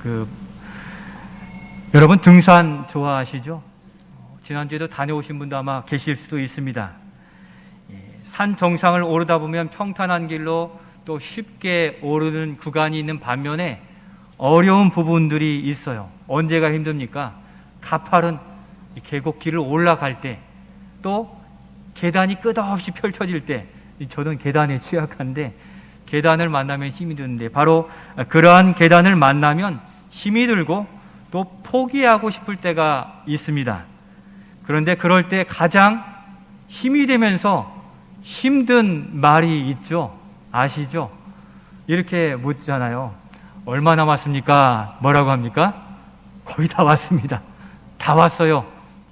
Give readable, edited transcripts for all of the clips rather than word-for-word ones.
그 여러분 등산 좋아하시죠? 지난주에도 다녀오신 분도 아마 계실 수도 있습니다. 산 정상을 오르다 보면 평탄한 길로 또 쉽게 오르는 구간이 있는 반면에 어려운 부분들이 있어요. 언제가 힘듭니까? 가파른 계곡길을 올라갈 때, 또 계단이 끝없이 펼쳐질 때, 저는 계단에 취약한데 계단을 만나면 힘이 드는데, 바로 그러한 계단을 만나면 힘이 들고 또 포기하고 싶을 때가 있습니다. 그런데 그럴 때 가장 힘이 되면서 힘든 말이 있죠. 아시죠? 이렇게 묻잖아요. 얼마 남았습니까? 뭐라고 합니까? 거의 다 왔습니다. 다 왔어요.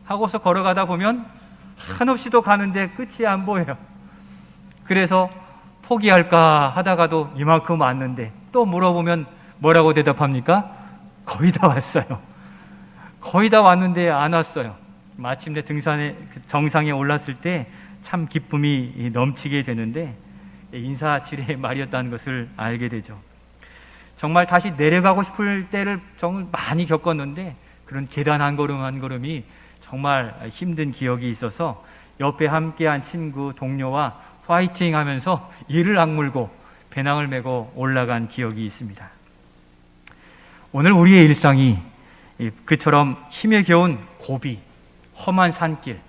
하고서 걸어가다 보면 한없이도 가는데 끝이 안 보여요. 그래서 포기할까 하다가도 이만큼 왔는데 또 물어보면 뭐라고 대답합니까? 거의 다 왔어요. 거의 다 왔는데 안 왔어요. 마침내 등산의 정상에 올랐을 때 참 기쁨이 넘치게 되는데 인사치레의 말이었다는 것을 알게 되죠. 정말 다시 내려가고 싶을 때를 정말 많이 겪었는데 그런 계단 한 걸음 한 걸음이 정말 힘든 기억이 있어서 옆에 함께한 친구, 동료와 파이팅 하면서 이를 악물고 배낭을 메고 올라간 기억이 있습니다. 오늘 우리의 일상이 그처럼 힘에 겨운 고비, 험한 산길,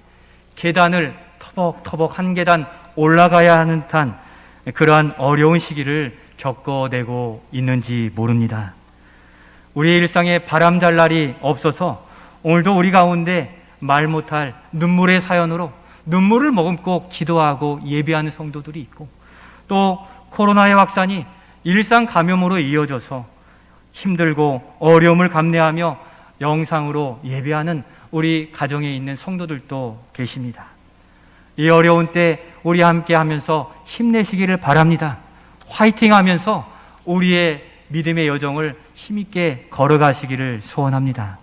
계단을 터벅터벅 한 계단 올라가야 하는 듯한 그러한 어려운 시기를 겪어내고 있는지 모릅니다. 우리의 일상에 바람잘 날이 없어서 오늘도 우리 가운데 말 못할 눈물의 사연으로 눈물을 머금고 기도하고 예배하는 성도들이 있고, 또 코로나의 확산이 일상 감염으로 이어져서 힘들고 어려움을 감내하며 영상으로 예배하는 우리 가정에 있는 성도들도 계십니다. 이 어려운 때 우리 함께 하면서 힘내시기를 바랍니다. 화이팅 하면서 우리의 믿음의 여정을 힘있게 걸어가시기를 소원합니다.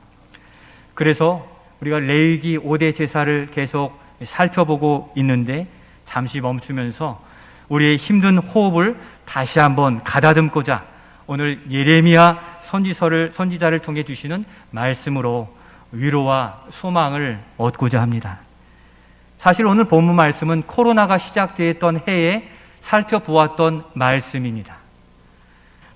그래서 우리가 레위기 5대 제사를 계속 살펴보고 있는데 잠시 멈추면서 우리의 힘든 호흡을 다시 한번 가다듬고자 오늘 예레미야 선지자를 통해 주시는 말씀으로 위로와 소망을 얻고자 합니다. 사실 오늘 본문 말씀은 코로나가 시작되었던 해에 살펴보았던 말씀입니다.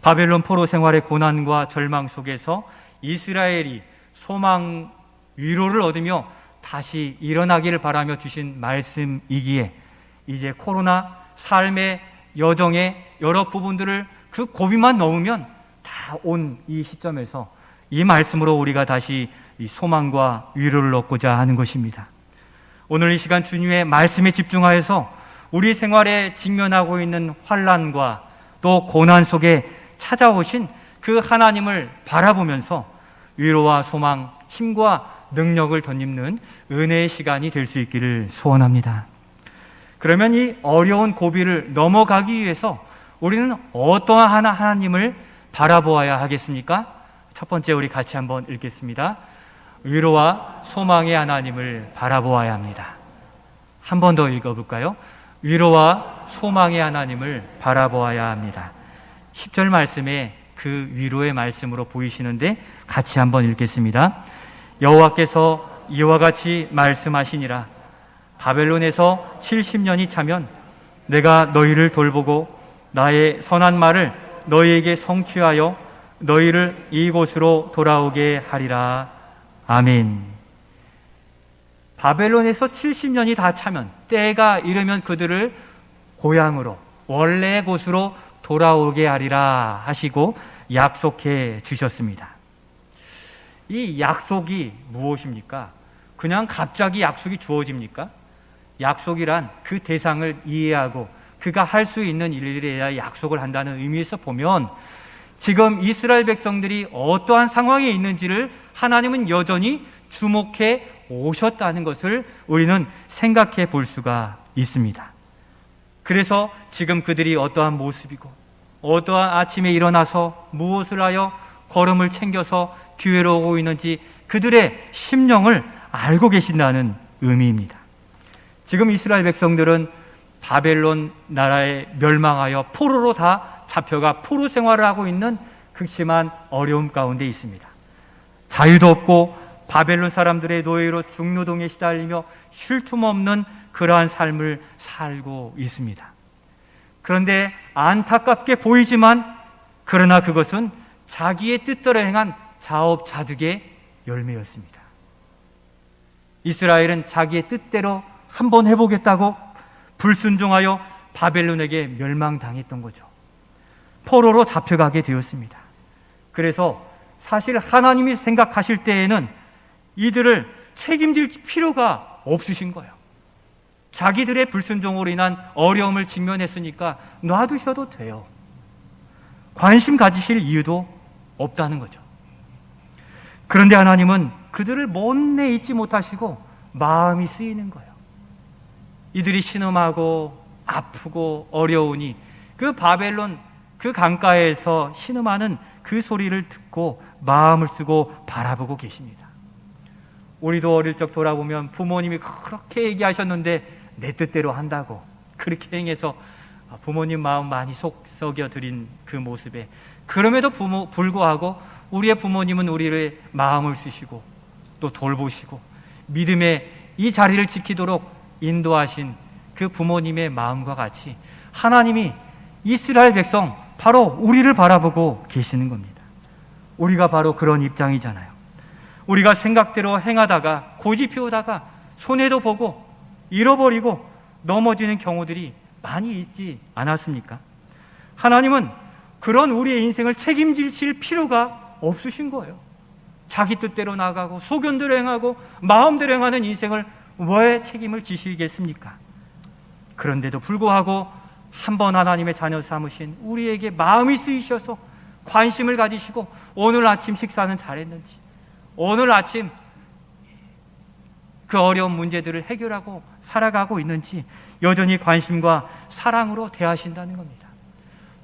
바벨론 포로 생활의 고난과 절망 속에서 이스라엘이 소망, 위로를 얻으며 다시 일어나기를 바라며 주신 말씀이기에 이제 코로나 삶의 여정의 여러 부분들을 그 고비만 넣으면 다 온 이 시점에서 이 말씀으로 우리가 다시 이 소망과 위로를 얻고자 하는 것입니다. 오늘 이 시간 주님의 말씀에 집중하여서 우리 생활에 직면하고 있는 환난과 또 고난 속에 찾아오신 그 하나님을 바라보면서 위로와 소망, 힘과 능력을 덧입는 은혜의 시간이 될 수 있기를 소원합니다. 그러면 이 어려운 고비를 넘어가기 위해서 우리는 어떠한 하나님을 바라보아야 하겠습니까? 첫 번째 우리 같이 한번 읽겠습니다. 위로와 소망의 하나님을 바라보아야 합니다. 한 번 더 읽어볼까요? 위로와 소망의 하나님을 바라보아야 합니다. 10절 말씀에 그 위로의 말씀으로 보이시는데 같이 한번 읽겠습니다. 여호와께서 이와 같이 말씀하시니라. 바벨론에서 70년이 차면 내가 너희를 돌보고 나의 선한 말을 너희에게 성취하여 너희를 이곳으로 돌아오게 하리라. 아멘. 바벨론에서 70년이 다 차면, 때가 이르면 그들을 고향으로, 원래의 곳으로 돌아오게 하리라 하시고 약속해 주셨습니다. 이 약속이 무엇입니까? 그냥 갑자기 약속이 주어집니까? 약속이란 그 대상을 이해하고 그가 할 수 있는 일에 대해 약속을 한다는 의미에서 보면 지금 이스라엘 백성들이 어떠한 상황에 있는지를 하나님은 여전히 주목해 오셨다는 것을 우리는 생각해 볼 수가 있습니다. 그래서 지금 그들이 어떠한 모습이고 어떠한 아침에 일어나서 무엇을 하여 걸음을 챙겨서 교회로 오고 있는지 그들의 심령을 알고 계신다는 의미입니다. 지금 이스라엘 백성들은 바벨론 나라에 멸망하여 포로로 다 잡혀가 포로 생활을 하고 있는 극심한 어려움 가운데 있습니다. 자유도 없고 바벨론 사람들의 노예로 중노동에 시달리며 쉴 틈 없는 그러한 삶을 살고 있습니다. 그런데 안타깝게 보이지만 그러나 그것은 자기의 뜻대로 행한 자업자득의 열매였습니다. 이스라엘은 자기의 뜻대로 한번 해보겠다고 불순종하여 바벨론에게 멸망당했던 거죠. 포로로 잡혀가게 되었습니다. 그래서 사실 하나님이 생각하실 때에는 이들을 책임질 필요가 없으신 거예요. 자기들의 불순종으로 인한 어려움을 직면했으니까 놔두셔도 돼요. 관심 가지실 이유도 없다는 거죠. 그런데 하나님은 그들을 못내 잊지 못하시고 마음이 쓰이는 거예요. 이들이 신음하고 아프고 어려우니 그 바벨론 그 강가에서 신음하는 그 소리를 듣고 마음을 쓰고 바라보고 계십니다. 우리도 어릴 적 돌아보면 부모님이 그렇게 얘기하셨는데 내 뜻대로 한다고 그렇게 행해서 부모님 마음 많이 썩여 드린 그 모습에, 그럼에도 불구하고 우리의 부모님은 우리의 마음을 쓰시고 또 돌보시고 믿음의 이 자리를 지키도록 인도하신 그 부모님의 마음과 같이 하나님이 이스라엘 백성 바로 우리를 바라보고 계시는 겁니다. 우리가 바로 그런 입장이잖아요. 우리가 생각대로 행하다가 고집 피우다가 손해도 보고 잃어버리고 넘어지는 경우들이 많이 있지 않았습니까? 하나님은 그런 우리의 인생을 책임지실 필요가 없으신 거예요. 자기 뜻대로 나가고 소견대로 행하고 마음대로 행하는 인생을 왜 책임을 지시겠습니까? 그런데도 불구하고 한번 하나님의 자녀 삼으신 우리에게 마음이 쓰이셔서 관심을 가지시고 오늘 아침 식사는 잘했는지, 오늘 아침 그 어려운 문제들을 해결하고 살아가고 있는지 여전히 관심과 사랑으로 대하신다는 겁니다.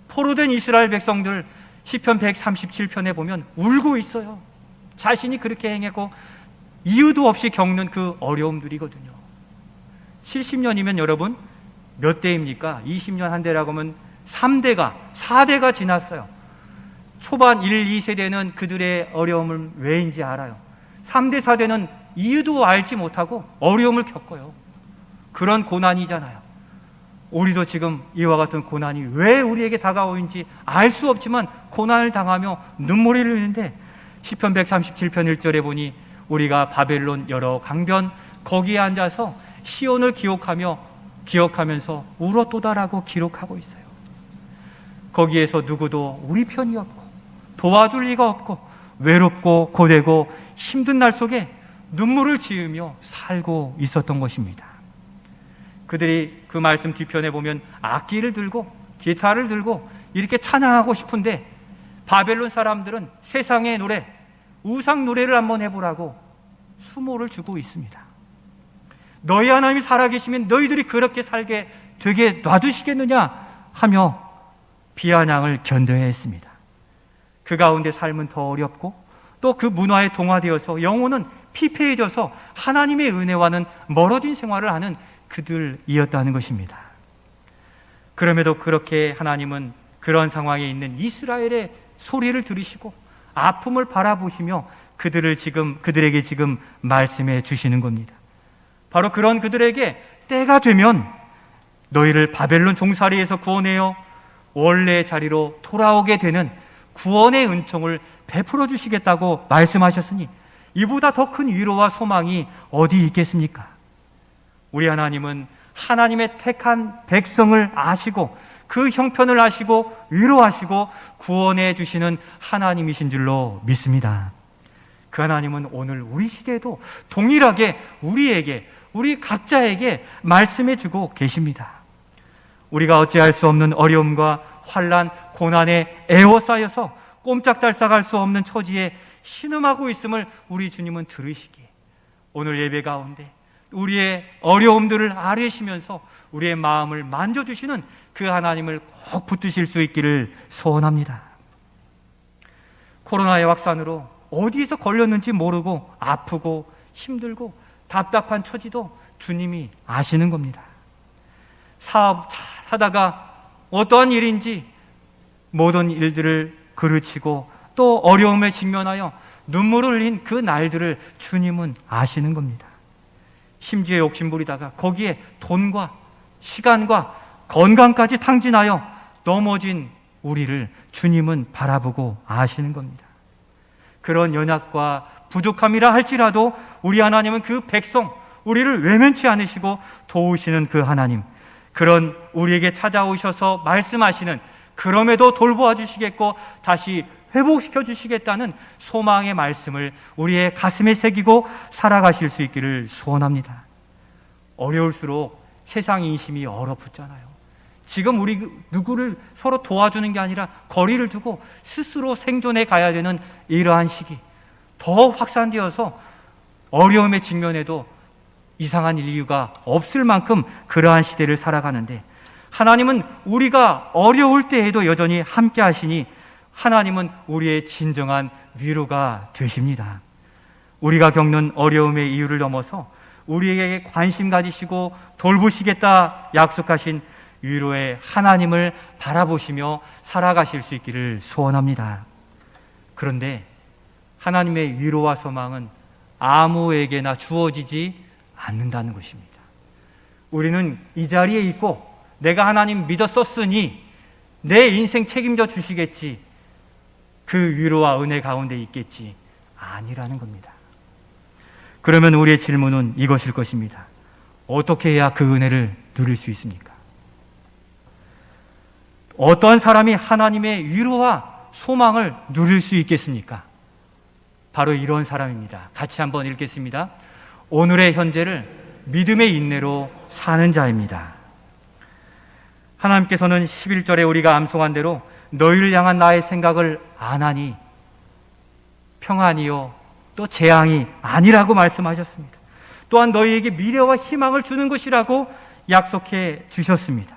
포로된 이스라엘 백성들 시편 137편에 보면 울고 있어요. 자신이 그렇게 행했고 이유도 없이 겪는 그 어려움들이거든요. 70년이면 여러분 몇 대입니까? 20년 한 대라고 하면 3대가 4대가 지났어요. 초반 1, 2세대는 그들의 어려움을 왜인지 알아요. 3대, 4대는 이유도 알지 못하고 어려움을 겪어요. 그런 고난이잖아요. 우리도 지금 이와 같은 고난이 왜 우리에게 다가오는지 알 수 없지만 고난을 당하며 눈물이 흘리는데 시편 137편 1절에 보니 우리가 바벨론 여러 강변 거기에 앉아서 시온을 기억하면서 울었도다라고 기록하고 있어요. 거기에서 누구도 우리 편이 없고 도와줄 리가 없고 외롭고 고되고 힘든 날 속에 눈물을 지으며 살고 있었던 것입니다. 그들이 그 말씀 뒤편에 보면 악기를 들고 기타를 들고 이렇게 찬양하고 싶은데 바벨론 사람들은 세상의 노래, 우상 노래를 한번 해보라고 수모를 주고 있습니다. 너희 하나님이 살아계시면 너희들이 그렇게 살게 되게 놔두시겠느냐 하며 비아냥을 견뎌야 했습니다. 그 가운데 삶은 더 어렵고 또 그 문화에 동화되어서 영혼은 피폐해져서 하나님의 은혜와는 멀어진 생활을 하는 그들이었다는 것입니다. 그럼에도 그렇게 하나님은 그런 상황에 있는 이스라엘의 소리를 들으시고 아픔을 바라보시며 그들에게 지금 말씀해 주시는 겁니다. 바로 그런 그들에게 때가 되면 너희를 바벨론 종살이에서 구원해요 원래의 자리로 돌아오게 되는 구원의 은총을 베풀어 주시겠다고 말씀하셨으니 이보다 더 큰 위로와 소망이 어디 있겠습니까? 우리 하나님은 하나님의 택한 백성을 아시고 그 형편을 아시고 위로하시고 구원해 주시는 하나님이신 줄로 믿습니다. 그 하나님은 오늘 우리 시대에도 동일하게 우리 각자에게 말씀해 주고 계십니다. 우리가 어찌할 수 없는 어려움과 환난, 고난에 에워싸여서 꼼짝달싹할 수 없는 처지에 신음하고 있음을 우리 주님은 들으시기에 오늘 예배 가운데 우리의 어려움들을 아뢰시면서 우리의 마음을 만져주시는 그 하나님을 꼭 붙드실 수 있기를 소원합니다. 코로나의 확산으로 어디에서 걸렸는지 모르고 아프고 힘들고 답답한 처지도 주님이 아시는 겁니다. 사업 잘 하다가 어떠한 일인지 모든 일들을 그르치고 또 어려움에 직면하여 눈물을 흘린 그 날들을 주님은 아시는 겁니다. 심지어 욕심부리다가 거기에 돈과 시간과 건강까지 탕진하여 넘어진 우리를 주님은 바라보고 아시는 겁니다. 그런 연약과 부족함이라 할지라도 우리 하나님은 그 백성, 우리를 외면치 않으시고 도우시는 그 하나님, 그런 우리에게 찾아오셔서 말씀하시는, 그럼에도 돌보아 주시겠고 다시 회복시켜 주시겠다는 소망의 말씀을 우리의 가슴에 새기고 살아가실 수 있기를 소원합니다. 어려울수록 세상 인심이 얼어붙잖아요. 지금 우리 누구를 서로 도와주는 게 아니라 거리를 두고 스스로 생존해 가야 되는 이러한 시기, 더 확산되어서 어려움에 직면해도 이상한 인류가 없을 만큼 그러한 시대를 살아가는데, 하나님은 우리가 어려울 때에도 여전히 함께 하시니 하나님은 우리의 진정한 위로가 되십니다. 우리가 겪는 어려움의 이유를 넘어서 우리에게 관심 가지시고 돌보시겠다 약속하신 위로의 하나님을 바라보시며 살아가실 수 있기를 소원합니다. 그런데 하나님의 위로와 소망은 아무에게나 주어지지 않는다는 것입니다. 우리는 이 자리에 있고 내가 하나님 믿었었으니 내 인생 책임져 주시겠지, 그 위로와 은혜 가운데 있겠지, 아니라는 겁니다. 그러면 우리의 질문은 이것일 것입니다. 어떻게 해야 그 은혜를 누릴 수 있습니까? 어떠한 사람이 하나님의 위로와 소망을 누릴 수 있겠습니까? 바로 이런 사람입니다. 같이 한번 읽겠습니다. 오늘의 현재를 믿음의 인내로 사는 자입니다. 하나님께서는 11절에 우리가 암송한 대로 너희를 향한 나의 생각을 안 하니 평안이요 또 재앙이 아니라고 말씀하셨습니다. 또한 너희에게 미래와 희망을 주는 것이라고 약속해 주셨습니다.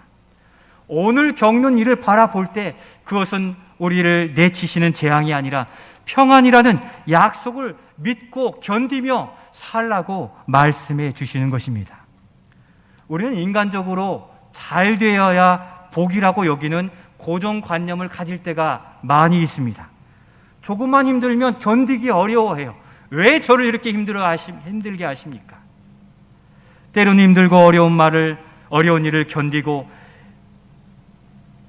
오늘 겪는 일을 바라볼 때 그것은 우리를 내치시는 재앙이 아니라 평안이라는 약속을 믿고 견디며 살라고 말씀해 주시는 것입니다. 우리는 인간적으로 잘 되어야 복이라고 여기는 고정관념을 가질 때가 많이 있습니다. 조금만 힘들면 견디기 어려워해요. 왜 저를 이렇게 힘들게 하십니까? 때로는 힘들고 어려운 일을 견디고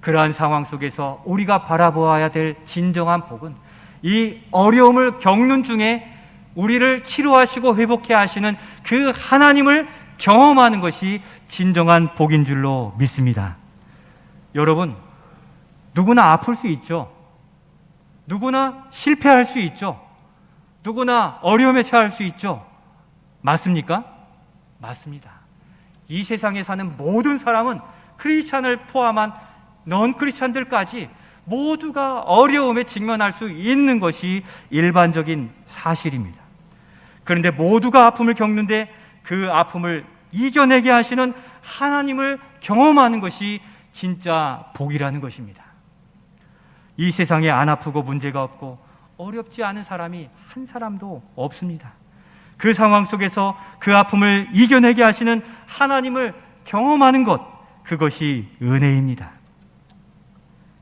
그러한 상황 속에서 우리가 바라보아야 될 진정한 복은 이 어려움을 겪는 중에 우리를 치료하시고 회복해 하시는 그 하나님을 경험하는 것이 진정한 복인 줄로 믿습니다. 여러분, 누구나 아플 수 있죠. 누구나 실패할 수 있죠. 누구나 어려움에 처할 수 있죠. 맞습니까? 맞습니다. 이 세상에 사는 모든 사람은 크리스찬을 포함한 넌 크리스찬들까지 모두가 어려움에 직면할 수 있는 것이 일반적인 사실입니다. 그런데 모두가 아픔을 겪는데 그 아픔을 이겨내게 하시는 하나님을 경험하는 것이 진짜 복이라는 것입니다. 이 세상에 안 아프고 문제가 없고 어렵지 않은 사람이 한 사람도 없습니다. 그 상황 속에서 그 아픔을 이겨내게 하시는 하나님을 경험하는 것, 그것이 은혜입니다.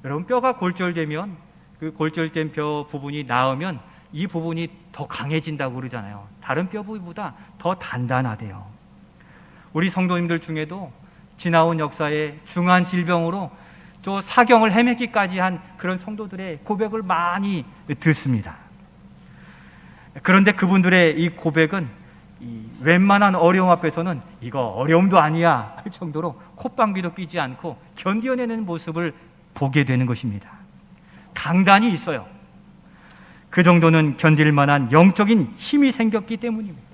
여러분, 뼈가 골절되면 그 골절된 뼈 부분이 나으면 이 부분이 더 강해진다고 그러잖아요. 다른 뼈 부위보다 더 단단하대요. 우리 성도님들 중에도 지나온 역사에 중한 질병으로 또 사경을 헤매기까지 한 그런 성도들의 고백을 많이 듣습니다. 그런데 그분들의 이 고백은 웬만한 어려움 앞에서는 이거 어려움도 아니야 할 정도로 콧방귀도 끼지 않고 견뎌내는 모습을 보게 되는 것입니다. 강단이 있어요. 그 정도는 견딜 만한 영적인 힘이 생겼기 때문입니다.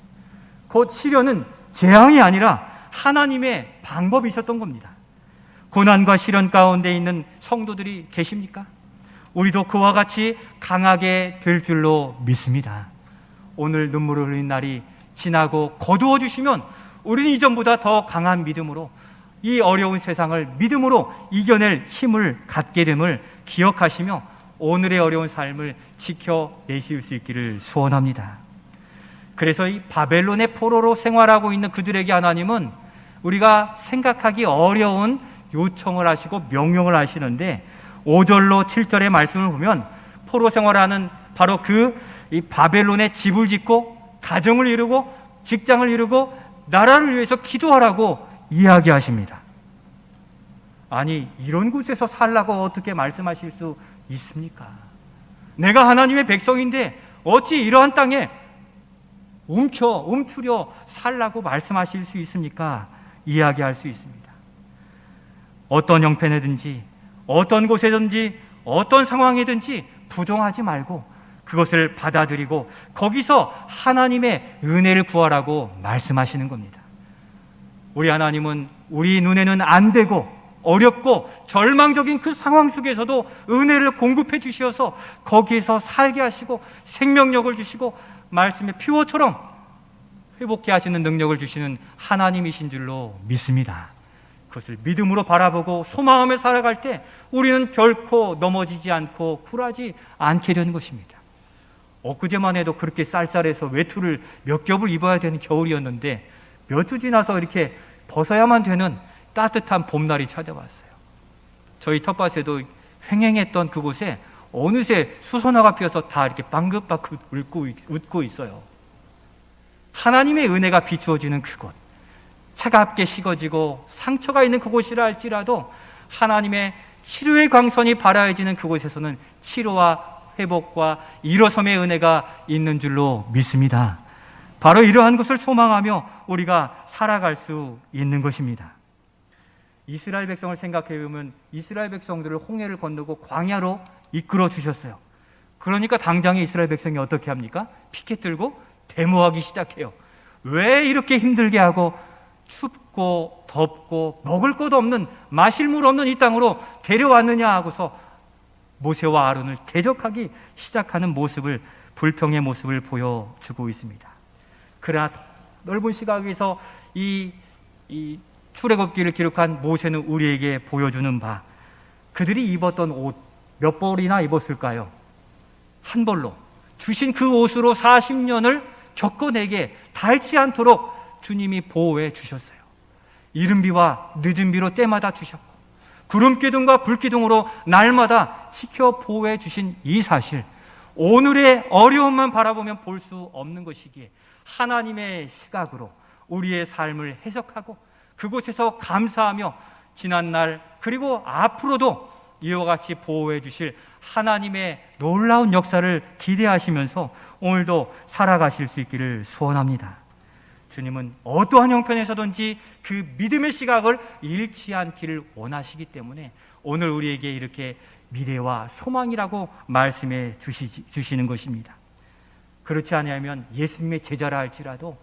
곧 시련은 재앙이 아니라 하나님의 방법이셨던 겁니다. 고난과 시련 가운데 있는 성도들이 계십니까? 우리도 그와 같이 강하게 될 줄로 믿습니다. 오늘 눈물을 흘린 날이 지나고 거두어 주시면 우리는 이전보다 더 강한 믿음으로 이 어려운 세상을 믿음으로 이겨낼 힘을 갖게 됨을 기억하시며 오늘의 어려운 삶을 지켜내실 수 있기를 소원합니다. 그래서 이 바벨론의 포로로 생활하고 있는 그들에게 하나님은 우리가 생각하기 어려운 요청을 하시고 명령을 하시는데 5절로 7절의 말씀을 보면 포로 생활하는 바로 이 바벨론에 집을 짓고 가정을 이루고 직장을 이루고 나라를 위해서 기도하라고 이야기하십니다. 아니, 이런 곳에서 살라고 어떻게 말씀하실 수 있습니까? 내가 하나님의 백성인데 어찌 이러한 땅에 움츠려 살라고 말씀하실 수 있습니까? 이야기할 수 있습니다. 어떤 형편이든지 어떤 곳에든지 어떤 상황이든지 부정하지 말고 그것을 받아들이고 거기서 하나님의 은혜를 구하라고 말씀하시는 겁니다. 우리 하나님은 우리 눈에는 안 되고 어렵고 절망적인 그 상황 속에서도 은혜를 공급해 주셔서 거기에서 살게 하시고 생명력을 주시고 말씀의 피워처럼 회복케 하시는 능력을 주시는 하나님이신 줄로 믿습니다. 그것을 믿음으로 바라보고 소망하며 살아갈 때 우리는 결코 넘어지지 않고 굴하지 않게 되는 것입니다. 엊그제만 해도 그렇게 쌀쌀해서 외투를 몇 겹을 입어야 되는 겨울이었는데 몇 주 지나서 이렇게 벗어야만 되는 따뜻한 봄날이 찾아왔어요. 저희 텃밭에도 횡행했던 그곳에 어느새 수선화가 피어서 다 이렇게 방긋방긋 웃고 있어요. 하나님의 은혜가 비추어지는 그곳, 차갑게 식어지고 상처가 있는 그곳이라 할지라도 하나님의 치료의 광선이 발하여지는 그곳에서는 치료와 회복과 일어섬의 은혜가 있는 줄로 믿습니다. 바로 이러한 것을 소망하며 우리가 살아갈 수 있는 것입니다. 이스라엘 백성을 생각해 보면 이스라엘 백성들을 홍해를 건너고 광야로 이끌어 주셨어요. 그러니까 당장에 이스라엘 백성이 어떻게 합니까? 피켓 들고 데모하기 시작해요. 왜 이렇게 힘들게 하고 춥고 덥고 먹을 것 없는 마실 물 없는 이 땅으로 데려왔느냐 하고서 모세와 아론을 대적하기 시작하는 모습을, 불평의 모습을 보여주고 있습니다. 그러나 더 넓은 시각에서 이 출애굽기를 기록한 모세는 우리에게 보여주는 바, 그들이 입었던 옷 몇 벌이나 입었을까요? 한 벌로 주신 그 옷으로 40년을 겪어내게 닳지 않도록 주님이 보호해 주셨어요. 이른 비와 늦은 비로 때마다 주셨고 구름 기둥과 불 기둥으로 날마다 지켜 보호해 주신 이 사실, 오늘의 어려움만 바라보면 볼 수 없는 것이기에 하나님의 시각으로 우리의 삶을 해석하고 그곳에서 감사하며 지난날 그리고 앞으로도 이와 같이 보호해 주실 하나님의 놀라운 역사를 기대하시면서 오늘도 살아가실 수 있기를 소원합니다. 주님은 어떠한 형편에서든지 그 믿음의 시각을 잃지 않기를 원하시기 때문에 오늘 우리에게 이렇게 미래와 소망이라고 말씀해 주시는 것입니다. 그렇지 않으면 예수님의 제자라 할지라도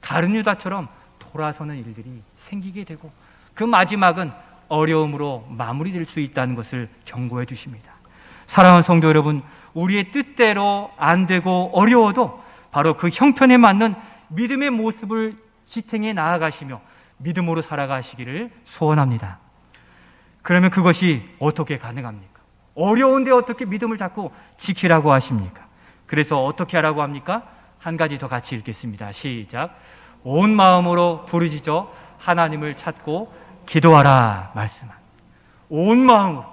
가룟 유다처럼 돌아서는 일들이 생기게 되고 그 마지막은 어려움으로 마무리될 수 있다는 것을 경고해 주십니다. 사랑하는 성도 여러분, 우리의 뜻대로 안 되고 어려워도 바로 그 형편에 맞는 믿음의 모습을 지탱해 나아가시며 믿음으로 살아가시기를 소원합니다. 그러면 그것이 어떻게 가능합니까? 어려운데 어떻게 믿음을 잡고 지키라고 하십니까? 그래서 어떻게 하라고 합니까? 한 가지 더 같이 읽겠습니다. 시작. 온 마음으로 부르짖어 하나님을 찾고 기도하라 말씀한. 온 마음으로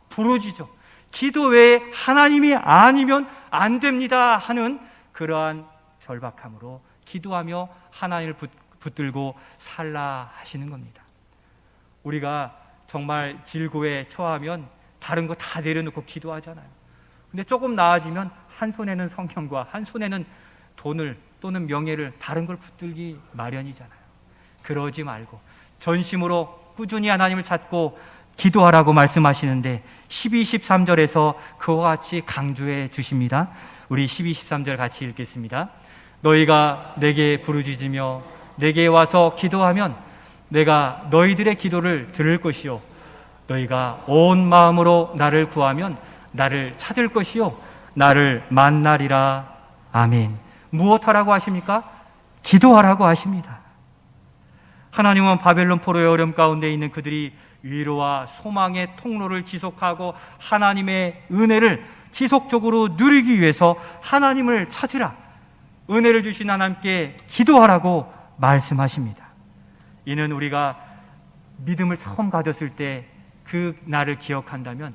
부르짖어, 기도 외에 하나님이 아니면 안 됩니다 하는 그러한 절박함으로 기도하며 하나님을 붙들고 살라 하시는 겁니다. 우리가 정말 질고에 처하면 다른 거 다 내려놓고 기도하잖아요. 근데 조금 나아지면 한 손에는 성경과 한 손에는 돈을 또는 명예를, 다른 걸 붙들기 마련이잖아요. 그러지 말고 전심으로 꾸준히 하나님을 찾고 기도하라고 말씀하시는데 12, 13절에서 그와 같이 강조해 주십니다. 우리 12, 13절 같이 읽겠습니다. 너희가 내게 부르짖으며 내게 와서 기도하면 내가 너희들의 기도를 들을 것이요 너희가 온 마음으로 나를 구하면 나를 찾을 것이요 나를 만나리라. 아멘. 무엇하라고 하십니까? 기도하라고 하십니다. 하나님은 바벨론 포로의 어려움 가운데 있는 그들이 위로와 소망의 통로를 지속하고 하나님의 은혜를 지속적으로 누리기 위해서 하나님을 찾으라, 은혜를 주신 하나님께 기도하라고 말씀하십니다. 이는 우리가 믿음을 처음 가졌을 때 그 날을 기억한다면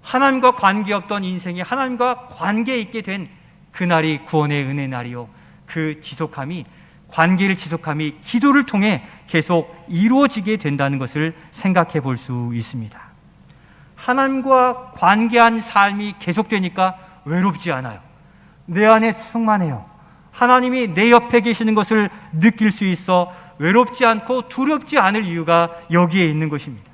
하나님과 관계없던 인생이 하나님과 관계 있게 된 그날이 구원의 은혜 날이요, 그 지속함이, 관계를 지속함이 기도를 통해 계속 이루어지게 된다는 것을 생각해 볼 수 있습니다. 하나님과 관계한 삶이 계속되니까 외롭지 않아요. 내 안에 충만해요. 하나님이 내 옆에 계시는 것을 느낄 수 있어 외롭지 않고 두렵지 않을 이유가 여기에 있는 것입니다.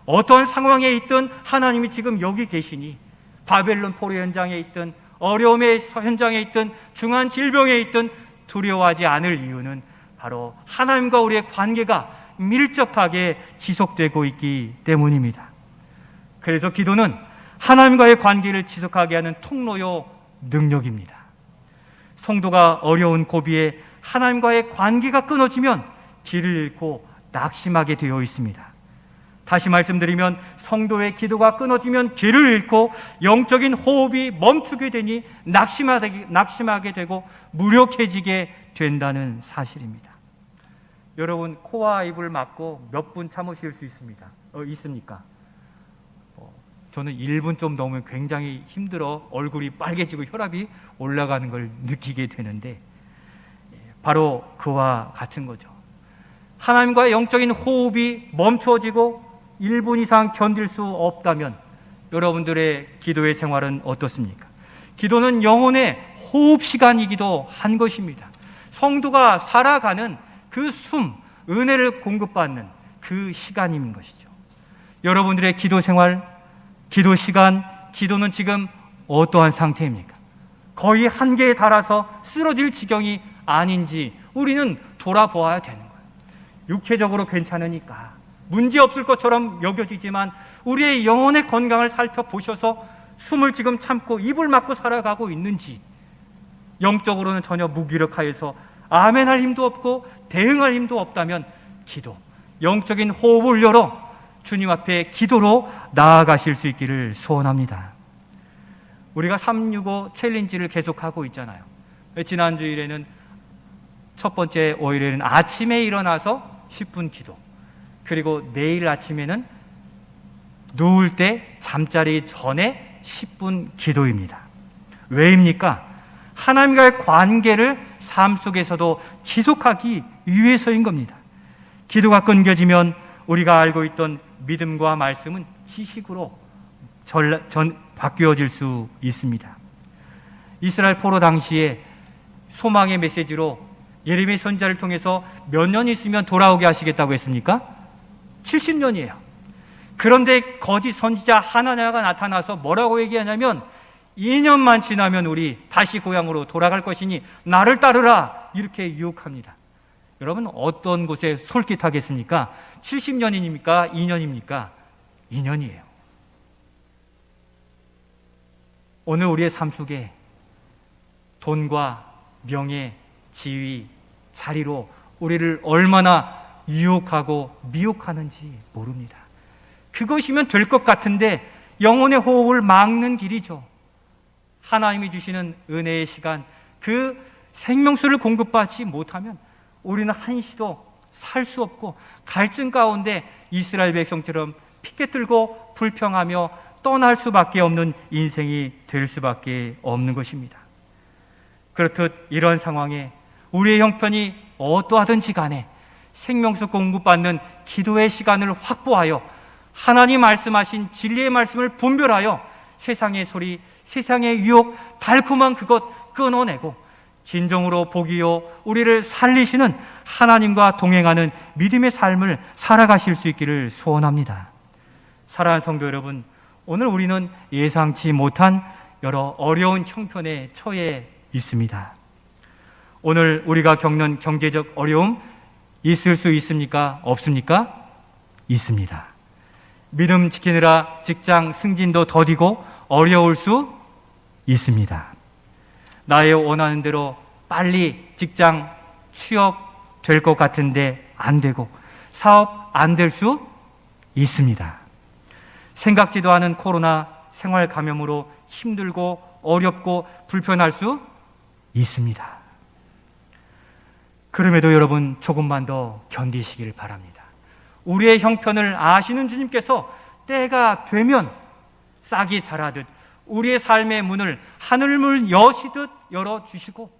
어떤 상황에 있든 하나님이 지금 여기 계시니, 바벨론 포로 현장에 있든 어려움의 현장에 있든 중한 질병에 있든 두려워하지 않을 이유는 바로 하나님과 우리의 관계가 밀접하게 지속되고 있기 때문입니다. 그래서 기도는 하나님과의 관계를 지속하게 하는 통로요 능력입니다. 성도가 어려운 고비에 하나님과의 관계가 끊어지면 길을 잃고 낙심하게 되어 있습니다. 다시 말씀드리면 성도의 기도가 끊어지면 길을 잃고 영적인 호흡이 멈추게 되니 낙심하게 되고 무력해지게 된다는 사실입니다. 여러분, 코와 입을 막고 몇 분 참으실 수 있습니까? 저는 1분 좀 넘으면 굉장히 힘들어 얼굴이 빨개지고 혈압이 올라가는 걸 느끼게 되는데, 바로 그와 같은 거죠. 하나님과의 영적인 호흡이 멈춰지고 1분 이상 견딜 수 없다면 여러분들의 기도의 생활은 어떻습니까? 기도는 영혼의 호흡 시간이기도 한 것입니다. 성도가 살아가는 그 숨, 은혜를 공급받는 그 시간인 것이죠. 여러분들의 기도 생활, 기도 시간, 기도는 지금 어떠한 상태입니까? 거의 한계에 달아서 쓰러질 지경이 아닌지 우리는 돌아보아야 되는 거예요. 육체적으로 괜찮으니까 문제없을 것처럼 여겨지지만 우리의 영혼의 건강을 살펴보셔서 숨을 지금 참고 입을 막고 살아가고 있는지, 영적으로는 전혀 무기력하여서 아멘할 힘도 없고 대응할 힘도 없다면 기도, 영적인 호흡을 열어 주님 앞에 기도로 나아가실 수 있기를 소원합니다. 우리가 365 챌린지를 계속하고 있잖아요. 지난 주일에는 첫 번째 월요일에는 아침에 일어나서 10분 기도, 그리고 내일 아침에는 누울 때 잠자리 전에 10분 기도입니다. 왜입니까? 하나님과의 관계를 삶 속에서도 지속하기 위해서인 겁니다. 기도가 끊겨지면 우리가 알고 있던 믿음과 말씀은 지식으로 바뀌어질 수 있습니다. 이스라엘 포로 당시에 소망의 메시지로 예레미야 선지자를 통해서 몇 년 있으면 돌아오게 하시겠다고 했습니까? 70년이에요. 그런데 거짓 선지자 하나냐가 나타나서 뭐라고 얘기하냐면 2년만 지나면 우리 다시 고향으로 돌아갈 것이니 나를 따르라, 이렇게 유혹합니다. 여러분, 어떤 곳에 솔깃하겠습니까? 70년입니까? 2년입니까? 2년이에요. 오늘 우리의 삶 속에 돈과 명예, 지위, 자리로 우리를 얼마나 유혹하고 미혹하는지 모릅니다. 그것이면 될 것 같은데 영혼의 호흡을 막는 길이죠. 하나님이 주시는 은혜의 시간, 그 생명수를 공급받지 못하면 우리는 한시도 살 수 없고 갈증 가운데 이스라엘 백성처럼 피켓 들고 불평하며 떠날 수밖에 없는 인생이 될 수밖에 없는 것입니다. 그렇듯 이런 상황에 우리의 형편이 어떠하든지 간에 생명수 공급받는 기도의 시간을 확보하여 하나님 말씀하신 진리의 말씀을 분별하여 세상의 소리, 세상의 유혹, 달콤한 그것 끊어내고 진정으로 복이요 우리를 살리시는 하나님과 동행하는 믿음의 삶을 살아가실 수 있기를 소원합니다. 사랑하는 성도 여러분, 오늘 우리는 예상치 못한 여러 어려운 형편에 처해 있습니다. 오늘 우리가 겪는 경제적 어려움 있을 수 있습니까? 없습니까? 있습니다. 믿음 지키느라 직장 승진도 더디고 어려울 수 있습니다. 나의 원하는 대로 빨리 직장 취업 될 것 같은데 안 되고 사업 안 될 수 있습니다. 생각지도 않은 코로나 생활 감염으로 힘들고 어렵고 불편할 수 있습니다. 그럼에도 여러분, 조금만 더 견디시길 바랍니다. 우리의 형편을 아시는 주님께서 때가 되면 싹이 자라듯 우리의 삶의 문을 하늘문 여시듯 열어주시고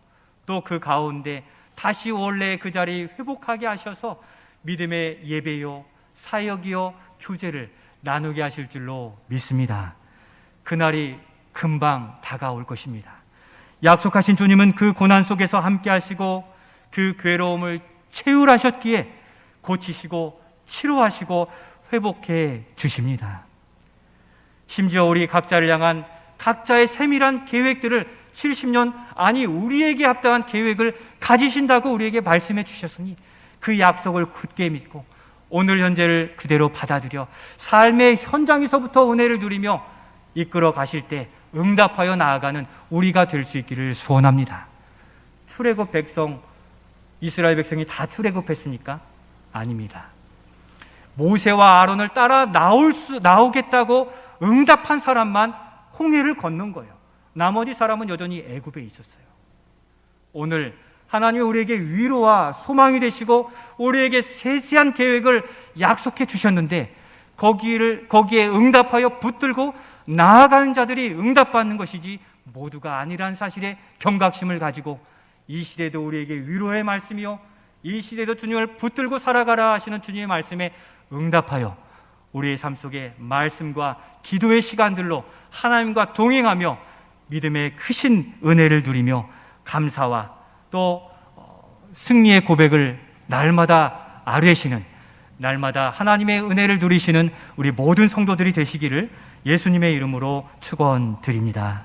또 그 가운데 다시 원래 그 자리 회복하게 하셔서 믿음의 예배요, 사역이요, 교제를 나누게 하실 줄로 믿습니다. 그날이 금방 다가올 것입니다. 약속하신 주님은 그 고난 속에서 함께 하시고 그 괴로움을 채울하셨기에 고치시고 치료하시고 회복해 주십니다. 심지어 우리 각자를 향한 각자의 세밀한 계획들을 70년 아니 우리에게 합당한 계획을 가지신다고 우리에게 말씀해 주셨으니 그 약속을 굳게 믿고 오늘 현재를 그대로 받아들여 삶의 현장에서부터 은혜를 누리며 이끌어 가실 때 응답하여 나아가는 우리가 될 수 있기를 소원합니다. 출애굽 백성, 이스라엘 백성이 다 출애굽했습니까? 아닙니다. 모세와 아론을 따라 나오겠다고 응답한 사람만 홍해를 건넌 거예요. 나머지 사람은 여전히 애굽에 있었어요. 오늘 하나님이 우리에게 위로와 소망이 되시고 우리에게 세세한 계획을 약속해 주셨는데 거기에 응답하여 붙들고 나아가는 자들이 응답받는 것이지 모두가 아니란 사실에 경각심을 가지고 이 시대도 우리에게 위로의 말씀이요, 이 시대도 주님을 붙들고 살아가라 하시는 주님의 말씀에 응답하여 우리의 삶 속에 말씀과 기도의 시간들로 하나님과 동행하며 믿음의 크신 은혜를 누리며 감사와 또 승리의 고백을 날마다 아뢰시는, 날마다 하나님의 은혜를 누리시는 우리 모든 성도들이 되시기를 예수님의 이름으로 축원드립니다.